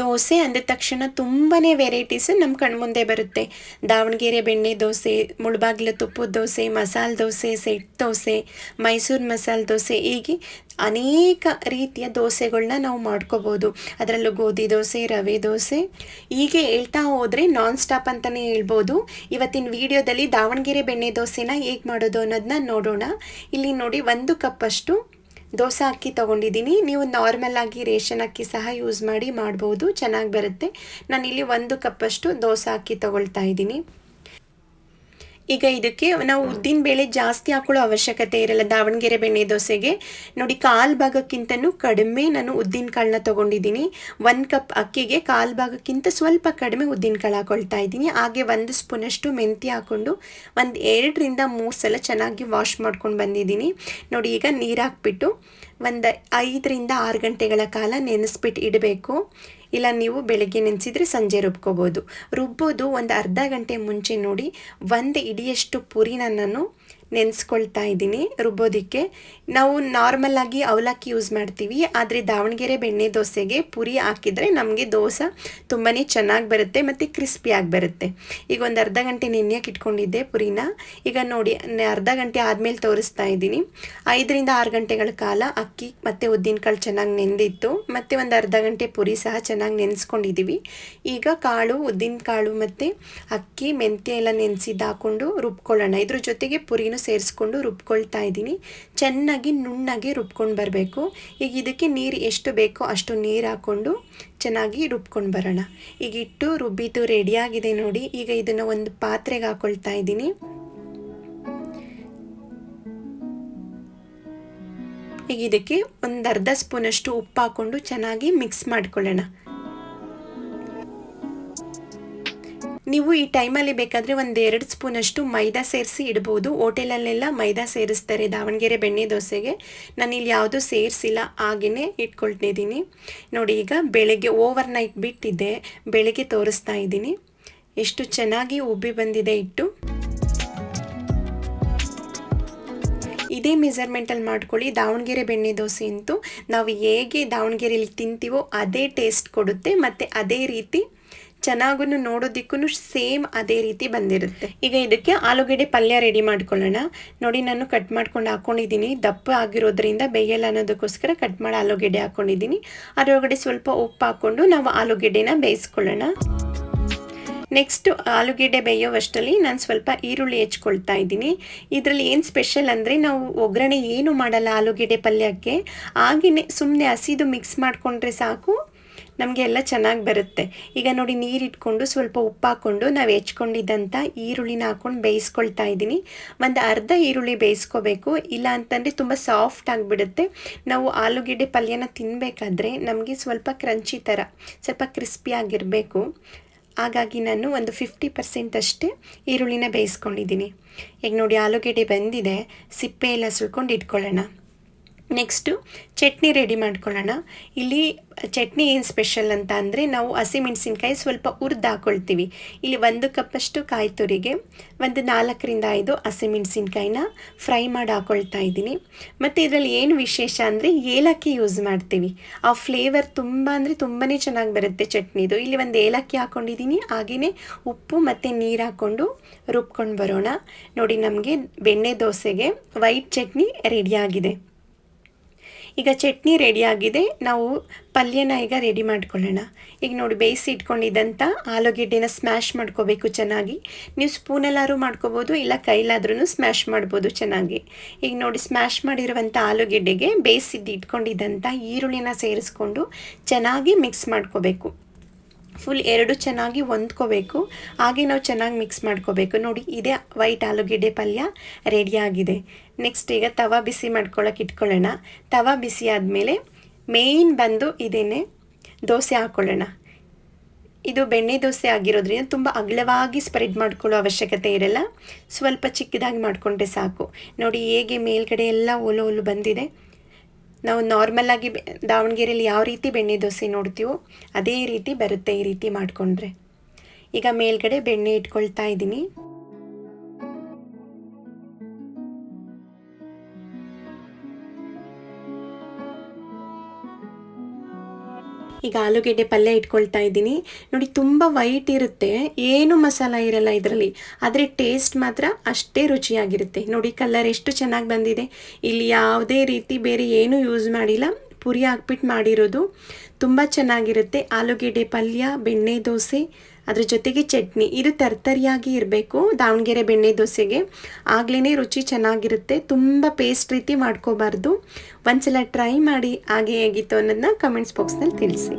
ದೋಸೆ ಅಂದ ತಕ್ಷಣ ತುಂಬಾ ವೆರೈಟೀಸ್ ನಮ್ಮ ಕಣ್ಮುಂದೆ ಬರುತ್ತೆ. ದಾವಣಗೆರೆ ಬೆಣ್ಣೆ ದೋಸೆ, ಮುಳಬಾಗಿಲು ತುಪ್ಪದ ದೋಸೆ, ಮಸಾಲೆ ದೋಸೆ, ಸೆಟ್ ದೋಸೆ, ಮೈಸೂರು ಮಸಾಲೆ ದೋಸೆ, ಹೀಗೆ ಅನೇಕ ರೀತಿಯ ದೋಸೆಗಳನ್ನ ನಾವು ಮಾಡ್ಕೋಬೋದು. ಅದರಲ್ಲೂ ಗೋಧಿ ದೋಸೆ, ರವೆ ದೋಸೆ, ಹೀಗೆ ಹೇಳ್ತಾ ಹೋದರೆ ನಾನ್ ಸ್ಟಾಪ್ ಅಂತಲೇ ಹೇಳ್ಬೋದು. ಇವತ್ತಿನ ವಿಡಿಯೋದಲ್ಲಿ ದಾವಣಗೆರೆ ಬೆಣ್ಣೆ ದೋಸೆನ ಹೇಗೆ ಮಾಡೋದು ಅನ್ನೋದನ್ನ ನೋಡೋಣ. ಇಲ್ಲಿ ನೋಡಿ 1 ಕಪ್ಪಷ್ಟು ದೋಸೆ ಅಕ್ಕಿ ತೊಗೊಂಡಿದ್ದೀನಿ. ನೀವು ನಾರ್ಮಲ್ ಆಗಿ ರೇಷನ್ ಅಕ್ಕಿ ಸಹ ಯೂಸ್ ಮಾಡಿ ಮಾಡ್ಬೋದು, ಚೆನ್ನಾಗಿ ಬರುತ್ತೆ. ನಾನಿಲ್ಲಿ 1 ಕಪ್ಪಷ್ಟು ದೋಸೆ ಅಕ್ಕಿ ತೊಗೊಳ್ತಾ ಇದ್ದೀನಿ. ಈಗ ಇದಕ್ಕೆ ನಾವು ಉದ್ದಿನ ಬೇಳೆ ಜಾಸ್ತಿ ಹಾಕೊಳ್ಳೋ ಅವಶ್ಯಕತೆ ಇರಲ್ಲ. ದಾವಣಗೆರೆ ಬೆಣ್ಣೆ ದೋಸೆಗೆ ನೋಡಿ 1/4 ಭಾಗಕ್ಕಿಂತನೂ ಕಡಿಮೆ ನಾನು ಉದ್ದಿನ ಕಾಳನ್ನ ತೊಗೊಂಡಿದ್ದೀನಿ. 1 ಕಪ್ ಅಕ್ಕಿಗೆ 1/4 ಭಾಗಕ್ಕಿಂತ ಸ್ವಲ್ಪ ಕಡಿಮೆ ಉದ್ದಿನ ಕಾಳು ಹಾಕೊಳ್ತಾ ಇದ್ದೀನಿ. ಹಾಗೆ 1 ಸ್ಪೂನಷ್ಟು ಮೆಂತ್ಯ ಹಾಕ್ಕೊಂಡು 2 ರಿಂದ 3 ಸಲ ಚೆನ್ನಾಗಿ ವಾಶ್ ಮಾಡ್ಕೊಂಡು ಬಂದಿದ್ದೀನಿ. ನೋಡಿ ಈಗ ನೀರು ಹಾಕ್ಬಿಟ್ಟು 5 ರಿಂದ 6 ಗಂಟೆಗಳ ಕಾಲ ನೆನೆಸ್ಬಿಟ್ಟು ಇಡಬೇಕು. ಇಲ್ಲ ನೀವು ಬೆಳಗ್ಗೆ ನೆನೆಸಿದರೆ ಸಂಜೆ ರುಬ್ಕೋಬೋದು. ರುಬ್ಬೋದು ಒಂದು ಅರ್ಧ ಗಂಟೆ ಮುಂಚೆ ನೋಡಿ 1 ಇಡಿಯಷ್ಟು ಪುರಿನ ನಾನು ನೆನೆಸ್ಕೊಳ್ತಾ ಇದ್ದೀನಿ ರುಬ್ಬೋದಕ್ಕೆ. ನಾವು ನಾರ್ಮಲ್ ಆಗಿ ಅವಲಕ್ಕಿ ಯೂಸ್ ಮಾಡ್ತೀವಿ, ಆದರೆ ದಾವಣಗೆರೆ ಬೆಣ್ಣೆ ದೋಸೆಗೆ ಪುರಿ ಹಾಕಿದರೆ ನಮಗೆ ದೋಸೆ ತುಂಬಾ ಚೆನ್ನಾಗಿ ಬರುತ್ತೆ ಮತ್ತು ಕ್ರಿಸ್ಪಿಯಾಗಿ ಬರುತ್ತೆ. ಈಗ ಒಂದು ಅರ್ಧ ಗಂಟೆ ನೆನೆಯಕ್ಕೆ ಇಟ್ಕೊಂಡಿದ್ದೆ ಪುರಿನ. ಈಗ ನೋಡಿ ಅರ್ಧ ಗಂಟೆ ಆದಮೇಲೆ ತೋರಿಸ್ತಾ ಇದ್ದೀನಿ. 5 ರಿಂದ 6 ಗಂಟೆಗಳ ಕಾಲ ಅಕ್ಕಿ ಮತ್ತು ಉದ್ದಿನಕಾಳು ಚೆನ್ನಾಗಿ ನೆಂದಿತ್ತು, ಮತ್ತು ಒಂದು ಅರ್ಧ ಗಂಟೆ ಪುರಿ ಸಹ ಚೆನ್ನಾಗಿ ನೆನೆಸ್ಕೊಂಡಿದ್ದೀವಿ. ಈಗ ಕಾಳು, ಉದ್ದಿನಕಾಳು ಮತ್ತು ಅಕ್ಕಿ, ಮೆಂತ್ಯ ಎಲ್ಲ ನೆನೆಸಿದ್ದು ಹಾಕ್ಕೊಂಡು ರುಬ್ಕೊಳ್ಳೋಣ. ಇದ್ರ ಜೊತೆಗೆ ಪುರಿನೂ ಸೇರಿಸ್ಕೊಂಡು ರುಬ್ಕೊಳ್ತಾ ಇದ್ದೀನಿ. ಚೆನ್ನಾಗಿ ನುಣ್ಣಗೆ ರುಬ್ಕೊಂಡು ಬರಬೇಕು. ಈಗ ಇದಕ್ಕೆ ನೀರು ಎಷ್ಟು ಬೇಕೋ ಅಷ್ಟು ನೀರು ಹಾಕ್ಕೊಂಡು ಚೆನ್ನಾಗಿ ರುಬ್ಕೊಂಡು ಬರೋಣ. ಈಗ ಇಟ್ಟು ರುಬ್ಬಿದ್ದು ರೆಡಿಯಾಗಿದೆ ನೋಡಿ. ಈಗ ಇದನ್ನು ಒಂದು ಪಾತ್ರೆಗೆ ಹಾಕ್ಕೊಳ್ತಾ ಇದ್ದೀನಿ. ಈಗ ಇದಕ್ಕೆ ಒಂದು ಅರ್ಧ ಸ್ಪೂನಷ್ಟು ಉಪ್ಪು ಹಾಕ್ಕೊಂಡು ಚೆನ್ನಾಗಿ ಮಿಕ್ಸ್ ಮಾಡ್ಕೊಳ್ಳೋಣ. ನೀವು ಈ ಟೈಮಲ್ಲಿ ಬೇಕಾದರೆ 1-2 ಸ್ಪೂನಷ್ಟು ಮೈದಾ ಸೇರಿಸಿ ಇಡ್ಬೋದು. ಹೋಟೆಲಲ್ಲೆಲ್ಲ ಮೈದಾ ಸೇರಿಸ್ತಾರೆ ದಾವಣಗೆರೆ ಬೆಣ್ಣೆ ದೋಸೆಗೆ. ನಾನಿಲ್ಲಿ ಯಾವುದೂ ಸೇರಿಸಿಲ್ಲ, ಹಾಗೆಯೇ ಇಟ್ಕೊಳ್ತಿದ್ದೀನಿ. ನೋಡಿ ಈಗ ಬೆಳಗ್ಗೆ ಓವರ್ ನೈಟ್ ಬಿಟ್ಟಿದ್ದೆ, ಬೆಳಗ್ಗೆ ತೋರಿಸ್ತಾ ಇದ್ದೀನಿ ಎಷ್ಟು ಚೆನ್ನಾಗಿ ಉಬ್ಬಿ ಬಂದಿದೆ ಹಿಟ್ಟು. ಇದೇ ಮೆಜರ್ಮೆಂಟಲ್ಲಿ ಮಾಡ್ಕೊಳ್ಳಿ. ದಾವಣಗೆರೆ ಬೆಣ್ಣೆ ದೋಸೆ ಅಂತೂ ನಾವು ಹೇಗೆ ದಾವಣಗೆರೆಯಲ್ಲಿ ತಿಂತೀವೋ ಅದೇ ಟೇಸ್ಟ್ ಕೊಡುತ್ತೆ, ಮತ್ತು ಅದೇ ರೀತಿ ಚೆನ್ನಾಗೂ ನೋಡೋದಕ್ಕೂ ಸೇಮ್ ಅದೇ ರೀತಿ ಬಂದಿರುತ್ತೆ. ಈಗ ಇದಕ್ಕೆ ಆಲೂಗೆಡ್ಡೆ ಪಲ್ಯ ರೆಡಿ ಮಾಡ್ಕೊಳ್ಳೋಣ. ನೋಡಿ ನಾನು ಕಟ್ ಮಾಡ್ಕೊಂಡು ಹಾಕ್ಕೊಂಡಿದ್ದೀನಿ. ದಪ್ಪ ಆಗಿರೋದ್ರಿಂದ ಬೇಯಲ್ಲ ಅನ್ನೋದಕ್ಕೋಸ್ಕರ ಕಟ್ ಮಾಡಿ ಆಲೂಗೆಡ್ಡೆ ಹಾಕ್ಕೊಂಡಿದ್ದೀನಿ. ಅದರೊಳಗಡೆ ಸ್ವಲ್ಪ ಉಪ್ಪು ಹಾಕ್ಕೊಂಡು ನಾವು ಆಲೂಗೆಡ್ಡೆನ ಬೇಯಿಸ್ಕೊಳ್ಳೋಣ. ನೆಕ್ಸ್ಟ್ ಆಲೂಗೆಡ್ಡೆ ಬೇಯೋವಷ್ಟರಲ್ಲಿ ನಾನು ಸ್ವಲ್ಪ ಈರುಳ್ಳಿ ಹೆಚ್ಕೊಳ್ತಾ ಇದ್ದೀನಿ. ಇದರಲ್ಲಿ ಏನು ಸ್ಪೆಷಲ್ ಅಂದರೆ ನಾವು ಒಗ್ಗರಣೆ ಏನು ಮಾಡಲ್ಲ ಆಲೂಗೆಡ್ಡೆ ಪಲ್ಯಕ್ಕೆ, ಹಾಗೆಯೇ ಸುಮ್ಮನೆ ಹಸಿದು ಮಿಕ್ಸ್ ಮಾಡಿಕೊಂಡ್ರೆ ಸಾಕು, ನಮಗೆ ಎಲ್ಲ ಚೆನ್ನಾಗಿ ಬರುತ್ತೆ. ಈಗ ನೋಡಿ ನೀರಿಟ್ಕೊಂಡು ಸ್ವಲ್ಪ ಉಪ್ಪು ಹಾಕ್ಕೊಂಡು ನಾವು ಹೆಚ್ಕೊಂಡಿದ್ದಂಥ ಈರುಳ್ಳಿನ ಹಾಕ್ಕೊಂಡು ಬೇಯಿಸ್ಕೊಳ್ತಾ ಇದ್ದೀನಿ. ಒಂದು ಅರ್ಧ ಈರುಳ್ಳಿ ಬೇಯಿಸ್ಕೋಬೇಕು, ಇಲ್ಲ ಅಂತಂದರೆ ತುಂಬ ಸಾಫ್ಟ್ ಆಗಿಬಿಡುತ್ತೆ. ನಾವು ಆಲೂಗೆಡ್ಡೆ ಪಲ್ಯನ ತಿನ್ನಬೇಕಾದ್ರೆ ನಮಗೆ ಸ್ವಲ್ಪ ಕ್ರಂಚಿ ಥರ, ಸ್ವಲ್ಪ ಕ್ರಿಸ್ಪಿಯಾಗಿರಬೇಕು. ಹಾಗಾಗಿ ನಾನು ಒಂದು 50% ಅಷ್ಟೇ ಈರುಳ್ಳಿನ ಬೇಯಿಸ್ಕೊಂಡಿದ್ದೀನಿ. ಈಗ ನೋಡಿ ಆಲೂಗೆಡ್ಡೆ ಬೆಂದಿದೆ, ಸಿಪ್ಪೆ ಎಲ್ಲ ಸುಳ್ಕೊಂಡು ಇಟ್ಕೊಳ್ಳೋಣ. ನೆಕ್ಸ್ಟು ಚಟ್ನಿ ರೆಡಿ ಮಾಡ್ಕೊಳ್ಳೋಣ. ಇಲ್ಲಿ ಚಟ್ನಿ ಏನು ಸ್ಪೆಷಲ್ ಅಂತ ಅಂದರೆ ನಾವು ಹಸಿಮೆಣಸಿನ್ಕಾಯಿ ಸ್ವಲ್ಪ ಹುರಿದು ಹಾಕ್ಕೊಳ್ತೀವಿ. ಇಲ್ಲಿ 1 ಕಪ್ಪಷ್ಟು ಕಾಯಿ ತುರಿಗೆ 4 ರಿಂದ 5 ಹಸಿಮೆಣಸಿನ್ಕಾಯಿನ ಫ್ರೈ ಮಾಡಿ ಹಾಕ್ಕೊಳ್ತಾ ಇದ್ದೀನಿ. ಮತ್ತು ಇದರಲ್ಲಿ ಏನು ವಿಶೇಷ ಅಂದರೆ ಏಲಕ್ಕಿ ಯೂಸ್ ಮಾಡ್ತೀವಿ. ಆ ಫ್ಲೇವರ್ ತುಂಬ ಅಂದರೆ ತುಂಬಾ ಚೆನ್ನಾಗಿ ಬರುತ್ತೆ ಚಟ್ನಿದು. ಇಲ್ಲಿ 1 ಏಲಕ್ಕಿ ಹಾಕ್ಕೊಂಡಿದ್ದೀನಿ. ಹಾಗೆಯೇ ಉಪ್ಪು ಮತ್ತು ನೀರು ಹಾಕ್ಕೊಂಡು ರುಬ್ಕೊಂಡು ಬರೋಣ. ನೋಡಿ ನಮಗೆ ಬೆಣ್ಣೆ ದೋಸೆಗೆ ವೈಟ್ ಚಟ್ನಿ ರೆಡಿಯಾಗಿದೆ. ಈಗ ಚಟ್ನಿ ರೆಡಿಯಾಗಿದೆ, ನಾವು ಪಲ್ಯನ ಈಗ ರೆಡಿ ಮಾಡ್ಕೊಳ್ಳೋಣ. ಈಗ ನೋಡಿ ಬೇಯಿಸಿ ಇಟ್ಕೊಂಡಿದ್ದಂಥ ಆಲೂಗೆಡ್ಡೆನ ಸ್ಮ್ಯಾಶ್ ಮಾಡ್ಕೋಬೇಕು ಚೆನ್ನಾಗಿ. ನೀವು ಸ್ಪೂನಲ್ಲಾದ್ರೂ ಮಾಡ್ಕೋಬೋದು, ಇಲ್ಲ ಕೈಲಾದ್ರೂ ಸ್ಮ್ಯಾಶ್ ಮಾಡ್ಬೋದು ಚೆನ್ನಾಗಿ. ಈಗ ನೋಡಿ ಸ್ಮ್ಯಾಶ್ ಮಾಡಿರುವಂಥ ಆಲೂಗೆಡ್ಡೆಗೆ ಬೇಯಿಸಿದ್ದು ಇಟ್ಕೊಂಡಿದ್ದಂಥ ಈರುಳ್ಳಿನ ಸೇರಿಸ್ಕೊಂಡು ಚೆನ್ನಾಗಿ ಮಿಕ್ಸ್ ಮಾಡ್ಕೋಬೇಕು. ಫುಲ್ 2 ಚೆನ್ನಾಗಿ ಹೊಂದ್ಕೋಬೇಕು, ಹಾಗೆ ನಾವು ಚೆನ್ನಾಗಿ ಮಿಕ್ಸ್ ಮಾಡ್ಕೋಬೇಕು. ನೋಡಿ ಇದೇ ವೈಟ್ ಆಲೂಗೆಡ್ಡೆ ಪಲ್ಯ ರೆಡಿಯಾಗಿದೆ. ನೆಕ್ಸ್ಟ್ ಈಗ ತವಾ ಬಿಸಿ ಮಾಡ್ಕೊಳ್ಳೋಕೆ ಇಟ್ಕೊಳ್ಳೋಣ. ತವಾ ಬಿಸಿ ಆದಮೇಲೆ ಮೇಯ್ನ್ ಬಂದು ಇದೇನೆ ದೋಸೆ ಹಾಕ್ಕೊಳ್ಳೋಣ. ಇದು ಬೆಣ್ಣೆ ದೋಸೆ ಆಗಿರೋದ್ರಿಂದ ತುಂಬ ಅಗಲವಾಗಿ ಸ್ಪ್ರೆಡ್ ಮಾಡ್ಕೊಳ್ಳೋ ಅವಶ್ಯಕತೆ ಇರಲ್ಲ, ಸ್ವಲ್ಪ ಚಿಕ್ಕದಾಗಿ ಮಾಡಿಕೊಂಡ್ರೆ ಸಾಕು. ನೋಡಿ ಹೇಗೆ ಮೇಲ್ಗಡೆ ಎಲ್ಲ ಒಲು ಬಂದಿದೆ. ನಾವು ನಾರ್ಮಲಾಗಿ ದಾವಣಗೆರೆಯಲ್ಲಿ ಯಾವ ರೀತಿ ಬೆಣ್ಣೆ ದೋಸೆ ನೋಡ್ತೀವೋ ಅದೇ ರೀತಿ ಬರುತ್ತೆ ಈ ರೀತಿ ಮಾಡಿಕೊಂಡ್ರೆ. ಈಗ ಮೇಲ್ಗಡೆ ಬೆಣ್ಣೆ ಇಟ್ಕೊಳ್ತಾ ಇದ್ದೀನಿ. ಈಗ ಆಲೂಗೆಡ್ಡೆ ಪಲ್ಯ ಇಟ್ಕೊಳ್ತಾ ಇದ್ದೀನಿ ನೋಡಿ. ತುಂಬ ವೈಟ್ ಇರುತ್ತೆ, ಏನು ಮಸಾಲ ಇರಲ್ಲ ಇದರಲ್ಲಿ, ಆದರೆ ಟೇಸ್ಟ್ ಮಾತ್ರ ಅಷ್ಟೇ ರುಚಿಯಾಗಿರುತ್ತೆ. ನೋಡಿ ಕಲರ್ ಎಷ್ಟು ಚೆನ್ನಾಗಿ ಬಂದಿದೆ. ಇಲ್ಲಿ ಯಾವುದೇ ರೀತಿ ಬೇರೆ ಏನೂ ಯೂಸ್ ಮಾಡಿಲ್ಲ, ಪುರಿ ಹಾಕ್ಬಿಟ್ಟು ಮಾಡಿರೋದು. ತುಂಬ ಚೆನ್ನಾಗಿರುತ್ತೆ. ಆಲೂಗೆಡ್ಡೆ ಪಲ್ಯ, ಬೆಣ್ಣೆ ದೋಸೆ, ಅದ್ರ ಜೊತೆಗೆ ಚಟ್ನಿ. ಇದು ತರ್ತರಿಯಾಗಿ ಇರಬೇಕು ದಾವಣಗೆರೆ ಬೆಣ್ಣೆ ದೋಸೆಗೆ, ಆಗ್ಲೇ ರುಚಿ ಚೆನ್ನಾಗಿರುತ್ತೆ. ತುಂಬ ಪೇಸ್ಟ್ ರೀತಿ ಮಾಡ್ಕೋಬಾರ್ದು. ಒಂದ್ಸಲ ಟ್ರೈ ಮಾಡಿ ಹಾಗೆ ಹೇಗಿತ್ತು ಅನ್ನೋದನ್ನ ಕಮೆಂಟ್ಸ್ ಬಾಕ್ಸ್ನಲ್ಲಿ ತಿಳಿಸಿ.